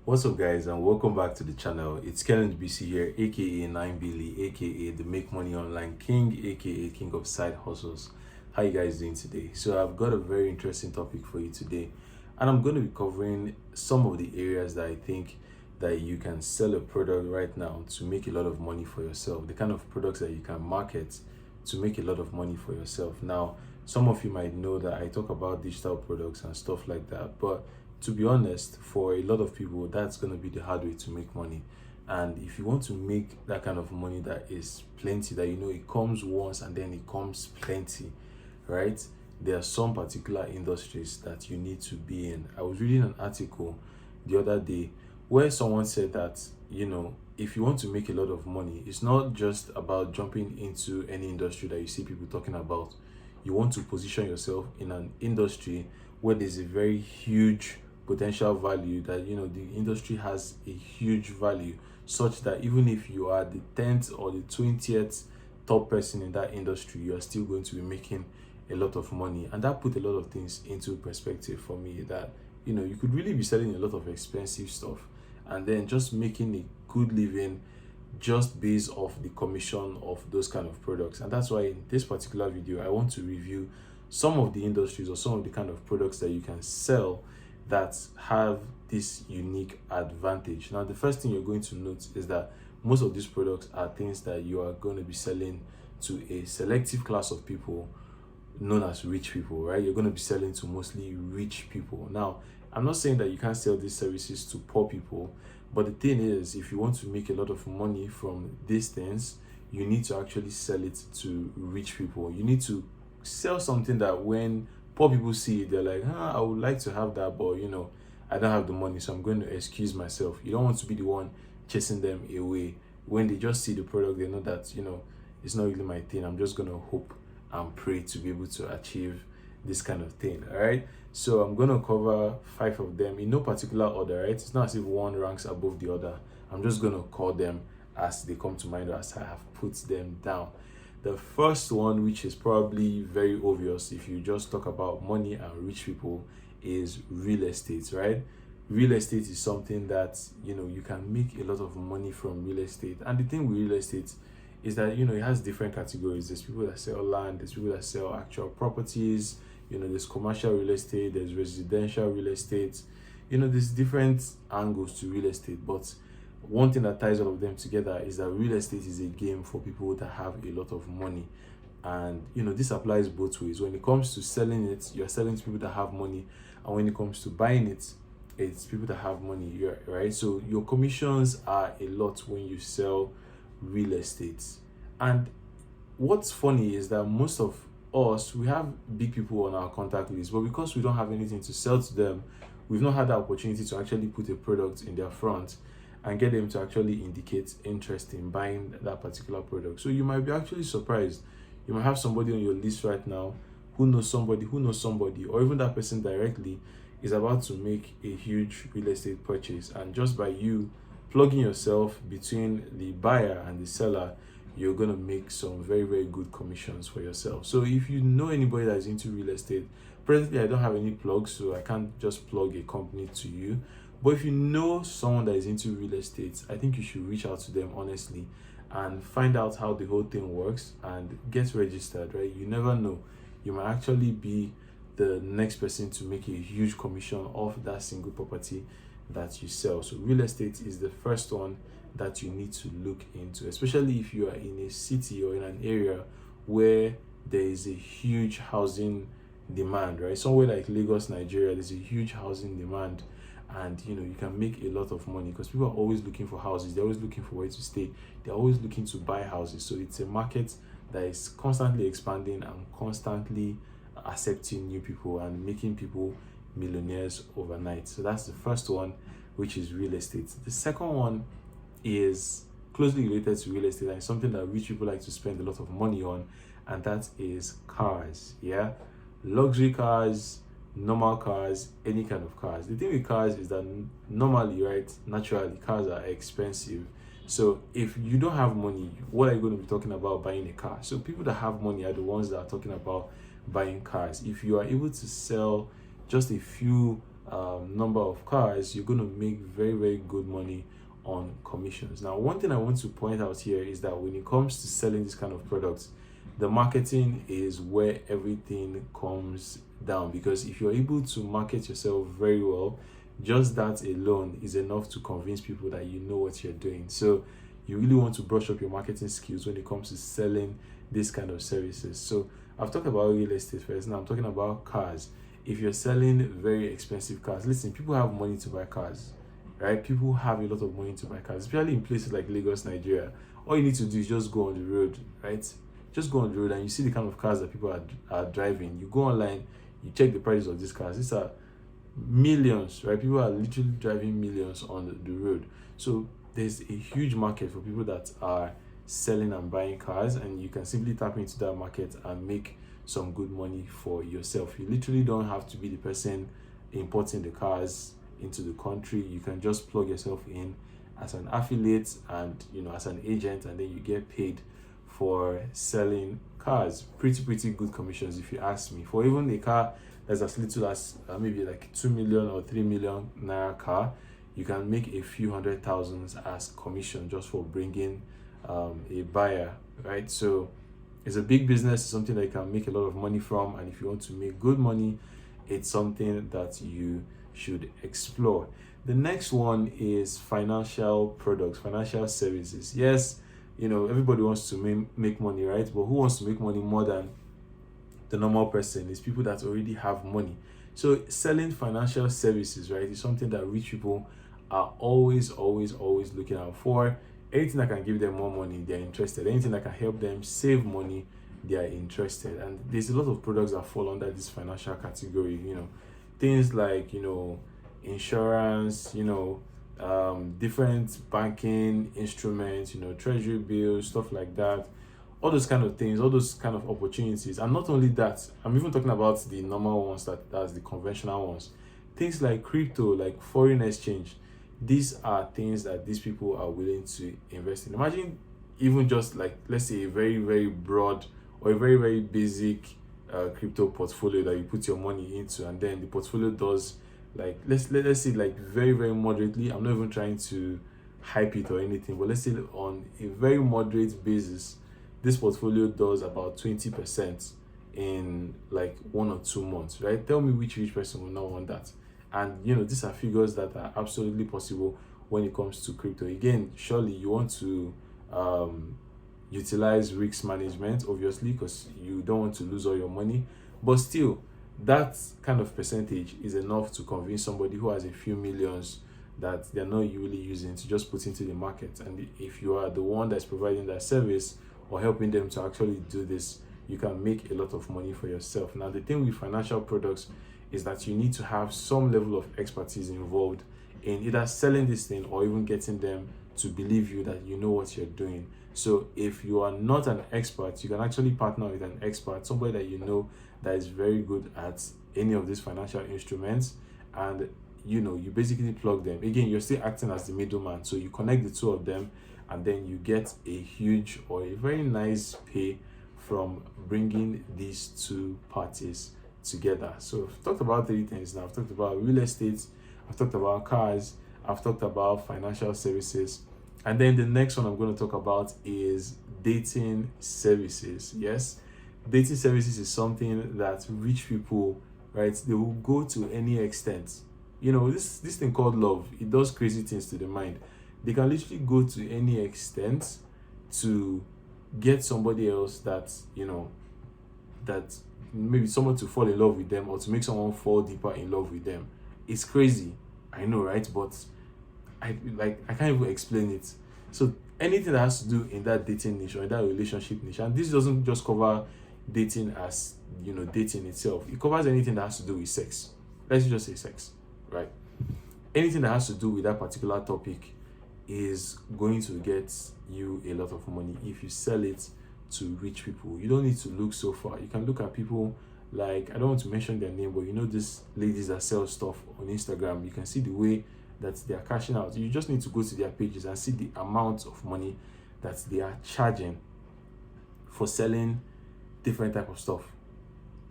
What's up, guys, and welcome back to the channel. It's Ndubisi here, aka 9Billy, aka the Make Money Online King, aka King of Side Hustles. How you guys doing today? So I've got a very interesting topic for you today, and I'm going to be covering some of the areas that I think that you can sell a product right now to make a lot of money for yourself. The kind of products that you can market to make a lot of money for yourself. Now, some of you might know that I talk about digital products and stuff like that, but to be honest, for a lot of people, that's going to be the hard way to make money. And if you want to make that kind of money that is plenty, that you know it comes once and then it comes plenty, right? There are some particular industries that you need to be in. I was reading an article the other day where someone said that, if you want to make a lot of money, it's not just about jumping into any industry that you see people talking about. You want to position yourself in an industry where there's a very huge potential value, that the industry has a huge value, such that even if you are the 10th or the 20th top person in that industry, you are still going to be making a lot of money. And that put a lot of things into perspective for me, that you could really be selling a lot of expensive stuff and then just making a good living just based off the commission of those kind of products. And that's why in this particular video I want to review some of the industries or some of the kind of products that you can sell that have this unique advantage. Now, the first thing you're going to note is that most of these products are things that you are going to be selling to a selective class of people known as rich people, right? You're going to be selling to mostly rich people. Now, I'm not saying that you can't sell these services to poor people, but the thing is, if you want to make a lot of money from these things, you need to actually sell it to rich people. You need to sell something that when poor people see it, they're like, I would like to have that, but I don't have the money, so I'm going to excuse myself. You don't want to be the one chasing them away. When they just see the product, they know that it's not really my thing. I'm just going to hope and pray to be able to achieve this kind of thing. All right, so I'm going to cover 5 of them in no particular order, right? It's not as if one ranks above the other. I'm just going to call them as they come to mind, or as I have put them down. The first one, which is probably very obvious if you just talk about money and rich people, is real estate, right? Real estate is something that you can make a lot of money from real estate. And the thing with real estate is that it has different categories. There's people that sell land, there's people that sell actual properties, there's commercial real estate, there's residential real estate. There's different angles to real estate, but one thing that ties all of them together is that real estate is a game for people that have a lot of money. And this applies both ways. When it comes to selling it, you're selling to people that have money, and when it comes to buying it, it's people that have money, right? So your commissions are a lot when you sell real estate. And what's funny is that most of us, we have big people on our contact list, but because we don't have anything to sell to them, we've not had the opportunity to actually put a product in their front and get them to actually indicate interest in buying that particular product. So you might be actually surprised. You might have somebody on your list right now who knows somebody, or even that person directly is about to make a huge real estate purchase. And just by you plugging yourself between the buyer and the seller, you're going to make some very, very good commissions for yourself. So if you know anybody that is into real estate, presently I don't have any plugs, so I can't just plug a company to you. But if you know someone that is into real estate, I think you should reach out to them honestly and find out how the whole thing works and get registered, right? You never know. You might actually be the next person to make a huge commission off that single property that you sell. So real estate is the first one that you need to look into, especially if you are in a city or in an area where there is a huge housing demand, right? Somewhere like Lagos, Nigeria, there's a huge housing demand. And you can make a lot of money because people are always looking for houses. They're always looking for where to stay. They're always looking to buy houses. So it's a market that is constantly expanding and constantly accepting new people and making people millionaires overnight. So that's the first one, which is real estate. The second one is closely related to real estate and something that rich people like to spend a lot of money on, and that is cars. Yeah, luxury cars, normal cars, any kind of cars. The thing with cars is that normally, right, naturally, cars are expensive. So if you don't have money, what are you going to be talking about buying a car? So people that have money are the ones that are talking about buying cars. If you are able to sell just a few number of cars, you're going to make very, very good money on commissions. Now, one thing I want to point out here is that when it comes to selling this kind of products, the marketing is where everything comes down, because if you're able to market yourself very well, just that alone is enough to convince people that you know what you're doing. So you really want to brush up your marketing skills when it comes to selling this kind of services. So I've talked about real estate first. Now I'm talking about cars. If you're selling very expensive cars, listen, people have money to buy cars, right? People have a lot of money to buy cars, especially in places like Lagos, Nigeria. All you need to do is just go on the road, right? Just go on the road and you see the kind of cars that people are driving. You go online, you check the prices of these cars. These are millions, right? People are literally driving millions on the road. So there's a huge market for people that are selling and buying cars, and you can simply tap into that market and make some good money for yourself. You literally don't have to be the person importing the cars into the country. You can just plug yourself in as an affiliate and as an agent, and then you get paid for selling cars. Pretty good commissions, if you ask me. For even a car that's as little as maybe like 2 million or 3 million naira car, you can make a few hundred thousands as commission just for bringing a buyer, right? So it's a big business. It's something that you can make a lot of money from, and if you want to make good money, it's something that you should explore. The next one is financial products, financial services. Yes, everybody wants to make money, right? But who wants to make money more than the normal person? Is people that already have money. So selling financial services, right, is something that rich people are always looking out for. Anything that can give them more money, they're interested. Anything that can help them save money, they are interested. And there's a lot of products that fall under this financial category. Things like insurance, different banking instruments, treasury bills, stuff like that. All those kind of things, all those kind of opportunities. And not only that, I'm even talking about the normal ones, that's the conventional ones. Things like crypto, like foreign exchange. These are things that these people are willing to invest in. Imagine even just like, let's say, a very, very broad or a very, very basic crypto portfolio that you put your money into, and then the portfolio does, like, let's say, like, very, very moderately. I'm not even trying to hype it or anything, but let's say on a very moderate basis, this portfolio does about 20% in like 1 or 2 months, right? Tell me which rich person will not want that. And these are figures that are absolutely possible when it comes to crypto. Again, surely you want to utilize risk management, obviously, because you don't want to lose all your money. But still, that kind of percentage is enough to convince somebody who has a few millions that they're not really using to just put into the market. And if you are the one that's providing that service or helping them to actually do this, you can make a lot of money for yourself. Now, the thing with financial products is that you need to have some level of expertise involved in either selling this thing or even getting them to believe you that you know what you're doing. So if you are not an expert, you can actually partner with an expert, somebody that you know that is very good at any of these financial instruments, and you basically plug them. Again, you're still acting as the middleman, so you connect the two of them, and then you get a huge or a very nice pay from bringing these two parties together. So I've talked about 3 things now. I've talked about real estate, I've talked about cars, I've talked about financial services, and then the next one I'm going to talk about is dating services. Yes, dating services is something that rich people, right, they will go to any extent. This thing called love, it does crazy things to the mind. They can literally go to any extent to get somebody else that that maybe someone to fall in love with them, or to make someone fall deeper in love with them. It's crazy, I know, right? But I can't even explain it. So anything that has to do in that dating niche or in that relationship niche, and this doesn't just cover dating as dating itself, it covers anything that has to do with sex. Let's just say sex, right? Anything that has to do with that particular topic is going to get you a lot of money if you sell it to rich people. You don't need to look so far. You can look at people like, I don't want to mention their name, but these ladies that sell stuff on Instagram. You can see the way that they are cashing out. You just need to go to their pages and see the amount of money that they are charging for selling different type of stuff,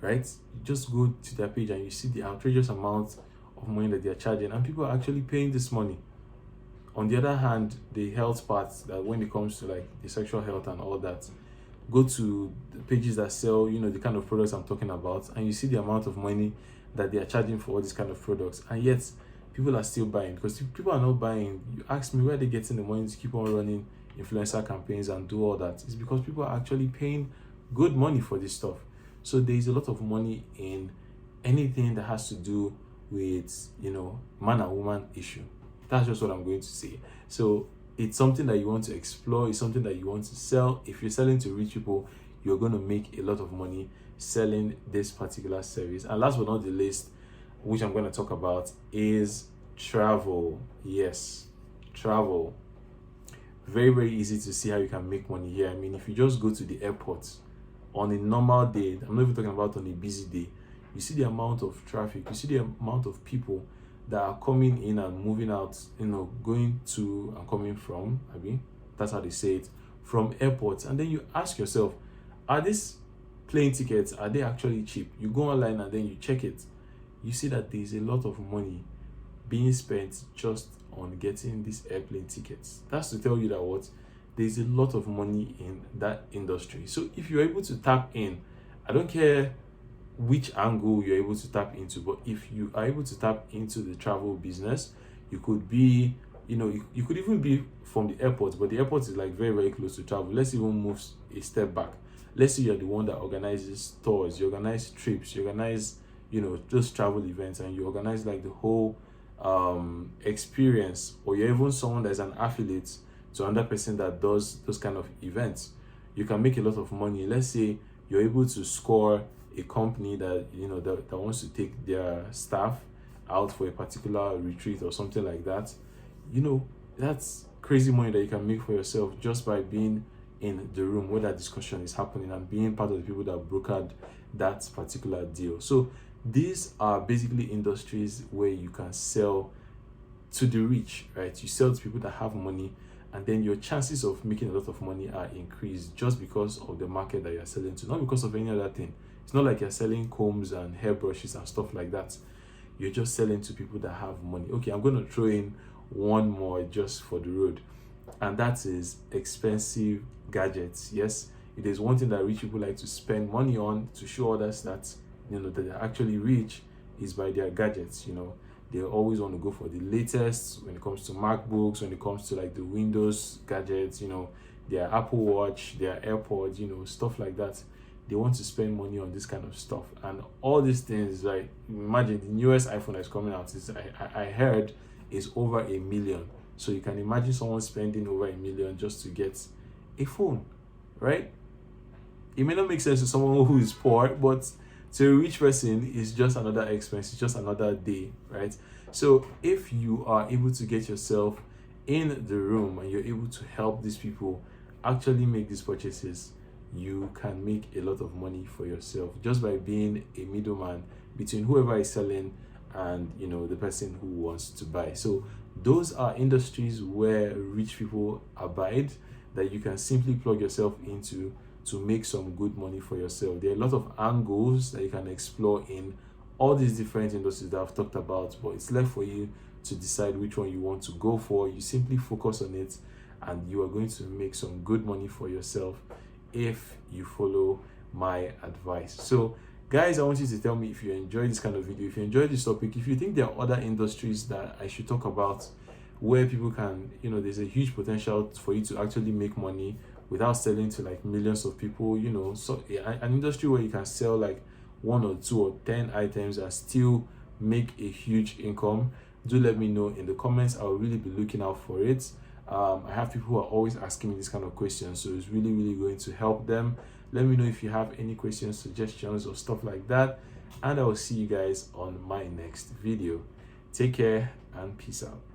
right? You just go to their page and you see the outrageous amount of money that they're charging, and people are actually paying this money. On the other hand, the health part, that when it comes to like the sexual health and all that, go to the pages that sell, the kind of products I'm talking about, and you see the amount of money that they are charging for all these kind of products, and yet people are still buying. Because if people are not buying, you ask me where they're getting the money to keep on running influencer campaigns and do all that. It's because people are actually paying good money for this stuff. So there is a lot of money in anything that has to do with man and woman issue. That's just what I'm going to say. So it's something that you want to explore. It's something that you want to sell. If you're selling to rich people, you're going to make a lot of money selling this particular service. And last but not the least, which I'm going to talk about, is travel. Yes, travel. Very, very easy to see how you can make money here. I mean, if you just go to the airport on a normal day, I'm not even talking about on a busy day, you see the amount of traffic, you see the amount of people that are coming in and moving out, going to and coming from, that's how they say it, from airports. And then you ask yourself, are these plane tickets, are they actually cheap? You go online and then you check it. You see that there's a lot of money being spent just on getting these airplane tickets. That's to tell you that there's a lot of money in that industry. So if you're able to tap in, I don't care which angle you're able to tap into, but if you are able to tap into the travel business, you could be, you could even be from the airport, but the airport is like very, very close to travel. Let's even move a step back. Let's say you're the one that organizes tours, you organize trips, you organize, those travel events, and you organize like the whole experience, or you're even someone that's an affiliate to another person that does those kind of events. You can make a lot of money. Let's say you're able to score a company that that wants to take their staff out for a particular retreat or something like that. That's crazy money that you can make for yourself just by being in the room where that discussion is happening and being part of the people that brokered that particular deal. So these are basically industries where you can sell to the rich, right? You sell to people that have money, and then your chances of making a lot of money are increased just because of the market that you're selling to, not because of any other thing. It's not like you're selling combs and hairbrushes and stuff like that. You're just selling to people that have money. Okay, I'm going to throw in one more just for the road, and that is expensive gadgets. Yes, it is one thing that rich people like to spend money on to show others that that they're actually rich, is by their gadgets. They always want to go for the latest when it comes to MacBooks, when it comes to like the Windows gadgets, their Apple Watch, their AirPods, stuff like that. They want to spend money on this kind of stuff. And all these things, like, imagine the newest iPhone that's coming out is, I heard, is over $1 million. So you can imagine someone spending over $1 million just to get a phone, right? It may not make sense to someone who is poor, but to a rich person, it's just another expense, it's just another day, right? So if you are able to get yourself in the room and you're able to help these people actually make these purchases, you can make a lot of money for yourself just by being a middleman between whoever is selling and the person who wants to buy. So those are industries where rich people abide, that you can simply plug yourself into to make some good money for yourself. There are a lot of angles that you can explore in all these different industries that I've talked about, but it's left for you to decide which one you want to go for. You simply focus on it, and you are going to make some good money for yourself if you follow my advice. So guys, I want you to tell me if you enjoy this kind of video, if you enjoy this topic, if you think there are other industries that I should talk about where people can, there's a huge potential for you to actually make money without selling to like millions of people, so an industry where you can sell like 1 or 2 or 10 items and still make a huge income. Do let me know in the comments. I'll really be looking out for it. I have people who are always asking me this kind of questions, so it's really, really going to help them. Let me know if you have any questions, suggestions, or stuff like that, and I will see you guys on my next video. Take care and peace out.